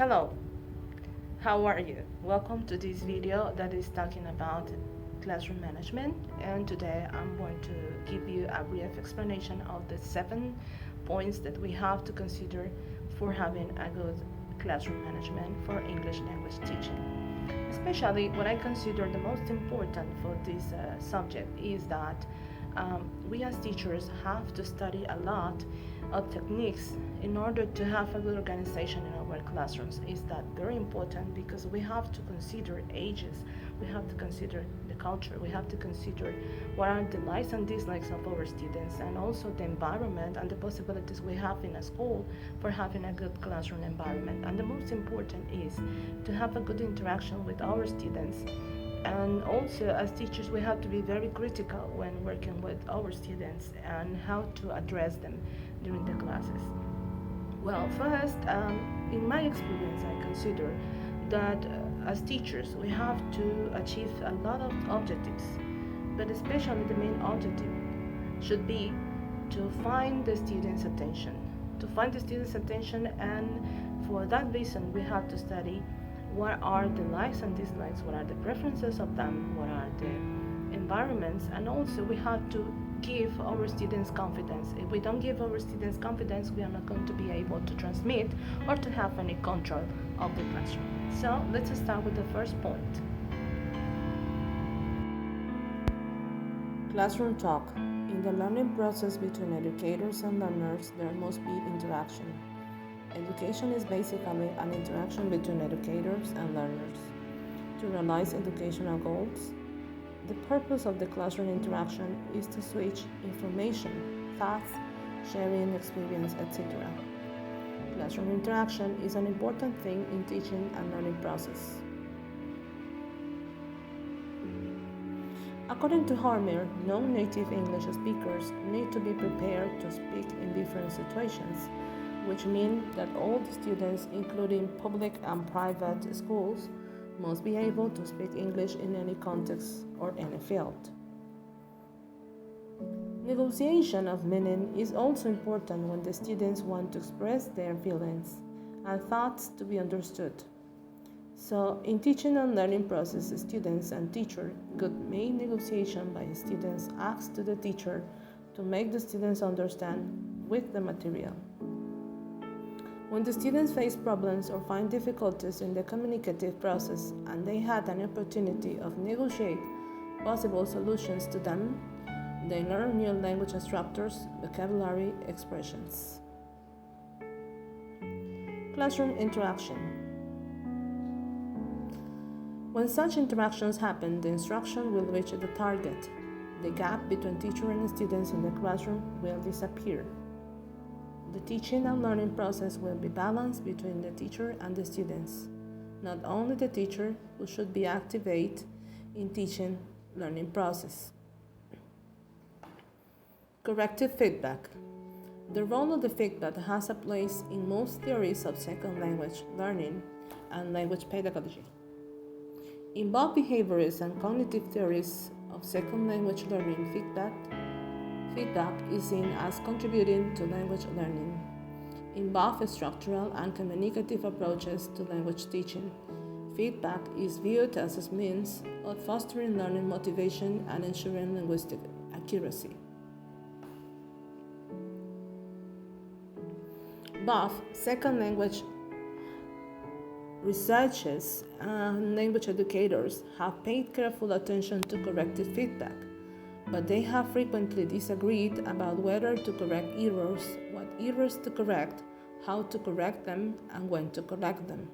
Hello, how are you? Welcome to this video that is talking about classroom management, and today I'm going to give you a brief explanation of the 7 points that we have to consider for having a good classroom management for English language teaching. Especially what I consider the most important for this subject is that we as teachers have to study a lot of techniques in order to have a good organization in our classrooms. Is that very important because we have to consider ages, we have to consider the culture, we have to consider what are the likes and dislikes of our students, and also the environment and the possibilities we have in a school for having a good classroom environment. And the most important is to have a good interaction with our students. And also, as teachers, we have to be very critical when working with our students and how to address them during the classes. Well, first, in my experience, I consider that as teachers, we have to achieve a lot of objectives, but especially the main objective should be to find the students' attention. To find the students' attention, and for that reason, we have to study what are the likes and dislikes, what are the preferences of them, what are the environments, and also we have to give our students confidence. If we don't give our students confidence, we are not going to be able to transmit or to have any control of the classroom. So let's start with the first point. Classroom talk. In the learning process between educators and learners, there must be interaction. Education is basically an interaction between educators and learners. To realize educational goals, the purpose of the classroom interaction is to switch information, thoughts, sharing experience, etc. Classroom interaction is an important thing in teaching and learning process. According to Harmer, non-native English speakers need to be prepared to speak in different situations, which means that all the students, including public and private schools, must be able to speak English in any context or any field. Negotiation of meaning is also important when the students want to express their feelings and thoughts to be understood. So, in teaching and learning process, students and teacher good make negotiation by students ask to the teacher to make the students understand with the material. When the students face problems or find difficulties in the communicative process and they had an opportunity of negotiate possible solutions to them, they learn new language structures, vocabulary, expressions. Classroom interaction. When such interactions happen, the instruction will reach the target. The gap between teacher and students in the classroom will disappear. The teaching and learning process will be balanced between the teacher and the students. Not only the teacher, who should be activated in teaching learning process. Corrective feedback. The role of the feedback has a place in most theories of second language learning and language pedagogy. In both behaviorist and cognitive theories of second language learning, feedback is seen as contributing to language learning. In both structural and communicative approaches to language teaching, feedback is viewed as a means of fostering learning motivation and ensuring linguistic accuracy. Both second language researchers and language educators have paid careful attention to corrective feedback, but they have frequently disagreed about whether to correct errors, what errors to correct, how to correct them, and when to correct them.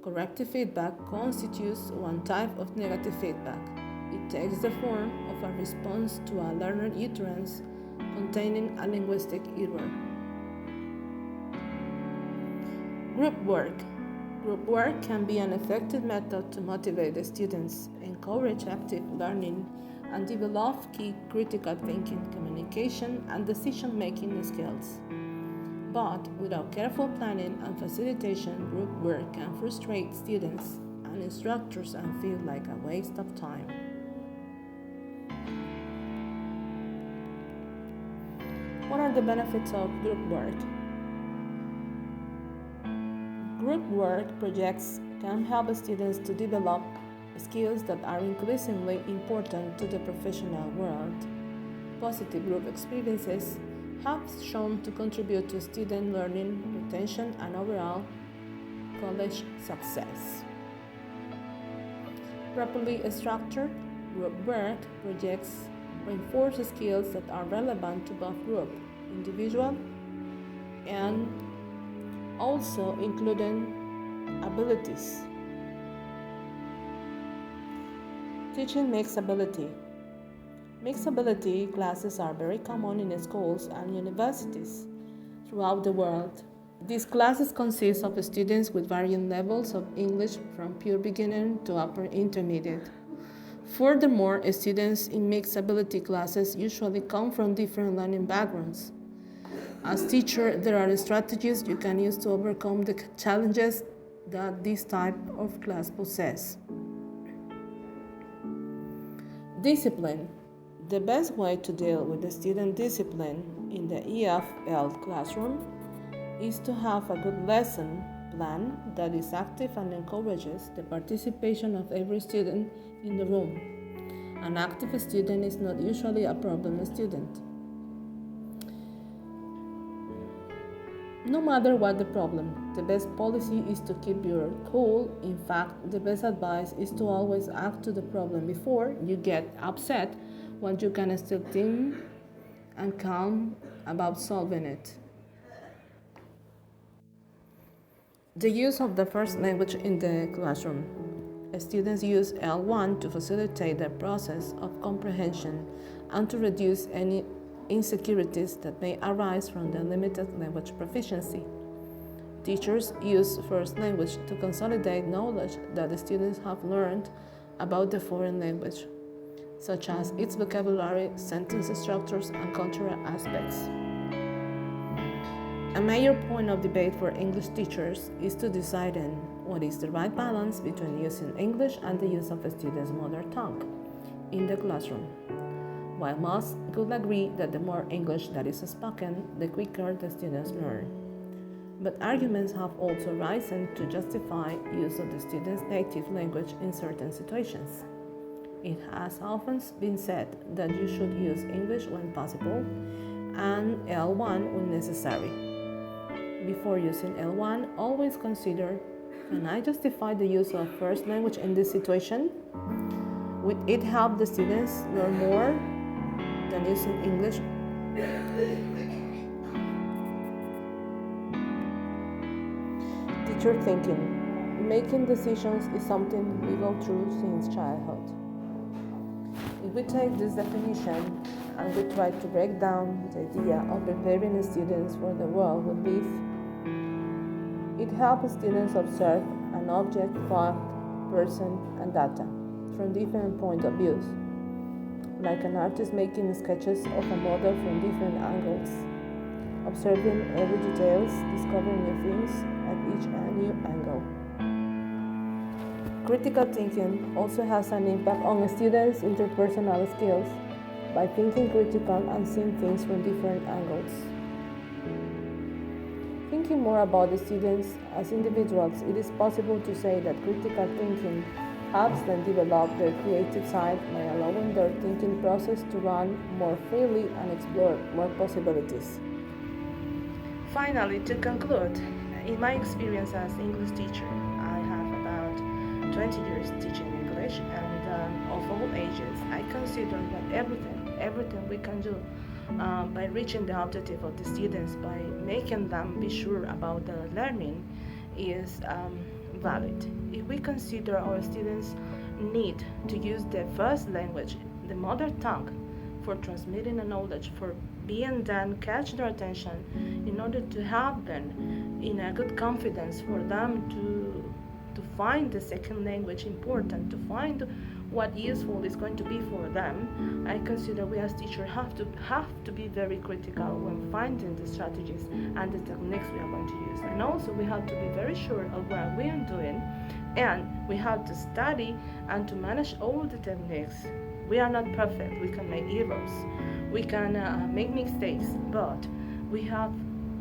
Corrective feedback constitutes one type of negative feedback. It takes the form of a response to a learner utterance containing a linguistic error. Group work. Group work can be an effective method to motivate the students, encourage active learning, and develop key critical thinking, communication, and decision-making skills. But without careful planning and facilitation, group work can frustrate students and instructors and feel like a waste of time. What are the benefits of group work? Group work projects can help students to develop skills that are increasingly important to the professional world. Positive group experiences have shown to contribute to student learning, retention, and overall college success. Properly structured group work projects reinforce skills that are relevant to both group, individual, and also including abilities. Teaching mixed ability. Mixed ability classes are very common in schools and universities throughout the world. These classes consist of students with varying levels of English from pure beginner to upper intermediate. Furthermore, students in mixed ability classes usually come from different learning backgrounds. As teacher, there are strategies you can use to overcome the challenges that this type of class possess. Discipline. The best way to deal with the student discipline in the EFL classroom is to have a good lesson plan that is active and encourages the participation of every student in the room. An active student is not usually a problem student. No matter what the problem, the best policy is to keep your cool. In fact, the best advice is to always act to the problem before you get upset when you can still think and calm about solving it. The use of the first language in the classroom. Students use L1 to facilitate the process of comprehension and to reduce any insecurities that may arise from the limited language proficiency. Teachers use first language to consolidate knowledge that the students have learned about the foreign language, such as its vocabulary, sentence structures, and cultural aspects. A major point of debate for English teachers is to decide on what is the right balance between using English and the use of a student's mother tongue in the classroom. While most could agree that the more English that is spoken, the quicker the students learn. But arguments have also risen to justify use of the student's native language in certain situations. It has often been said that you should use English when possible and L1 when necessary. Before using L1, always consider, can I justify the use of first language in this situation? Would it help the students learn more than using English? Teacher thinking. Making decisions is something we go through since childhood. If we take this definition and we try to break down the idea of preparing students for the world we live, it helps students observe an object, fact, person, and data from different points of view, like an artist making sketches of a model from different angles, observing every details, discovering new things at each new angle. Critical thinking also has an impact on students' interpersonal skills by thinking critical and seeing things from different angles. Thinking more about the students as individuals, it is possible to say that critical thinking helps them develop their creative side by allowing their thinking process to run more freely and explore more possibilities. Finally, to conclude, in my experience as English teacher, I have about 20 years teaching English and of all ages. I consider that everything we can do by reaching the objective of the students, by making them be sure about the learning is valid. If we consider our students need to use their first language, the mother tongue, for transmitting the knowledge, for being then catch their attention in order to have them in a good confidence for them to find the second language important, to find what useful is going to be for them. I consider we as teachers have to be very critical when finding the strategies and the techniques we are going to use. And also we have to be very sure of what we are doing, and we have to study and to manage all the techniques. We are not perfect, we can make errors, we can make mistakes, but we have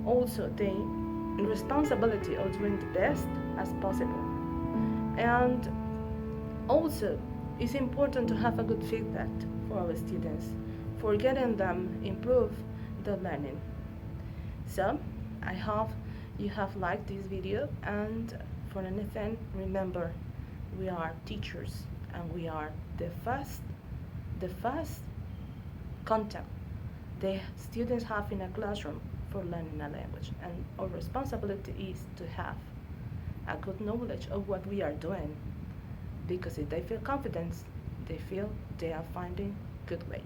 also the responsibility of doing the best as possible. And also, it's important to have a good feedback for our students for getting them improve their learning. So, I hope you have liked this video, and for anything, remember, we are teachers and we are the first contact the students have in a classroom for learning a language, and our responsibility is to have a good knowledge of what we are doing, because if they feel confidence, they feel they are finding good way.